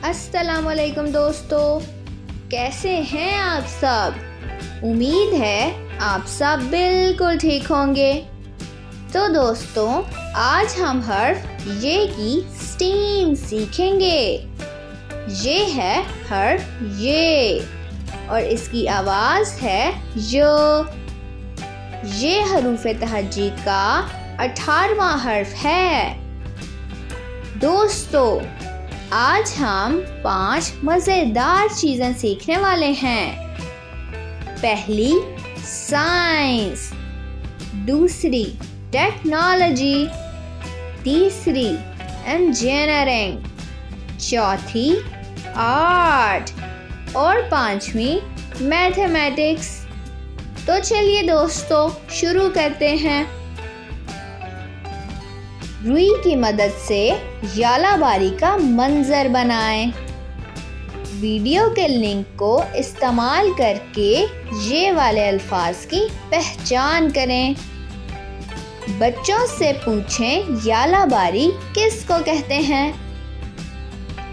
अस्सलामुअलैकुम दोस्तों, कैसे हैं आप सब। उम्मीद है आप सब बिल्कुल ठीक होंगे। तो दोस्तों, आज हम हर्फ ये की स्टीम सीखेंगे। ये है हर्फ ये और इसकी आवाज़ है यो। ये हरूफ तहज्जी का 18वां हर्फ है। दोस्तों, आज हम 5 मज़ेदार चीज़ें सीखने वाले हैं। पहली साइंस, दूसरी टेक्नोलॉजी, तीसरी इंजीनियरिंग, चौथी आर्ट और 5वीं मैथमेटिक्स। तो चलिए दोस्तों, शुरू करते हैं। रुई की मदद से यालाबारी का मंजर बनाएं। वीडियो के लिंक को इस्तेमाल करके ये वाले अल्फाज की पहचान करें। बच्चों से पूछें यालाबारी किसको कहते हैं।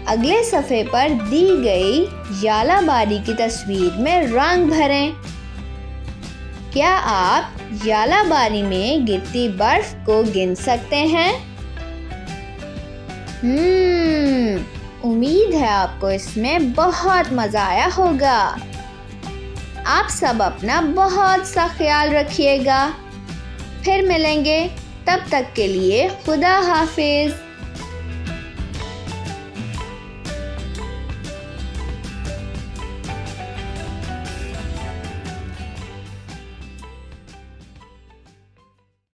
अगले सफ़े पर दी गई यालाबारी की तस्वीर में रंग भरें। क्या आप यालाबारी में गिरती बर्फ को गिन सकते हैं? उम्मीद है आपको इसमें बहुत मज़ा आया होगा। आप सब अपना बहुत सा ख्याल रखिएगा। फिर मिलेंगे, तब तक के लिए खुदा हाफिज।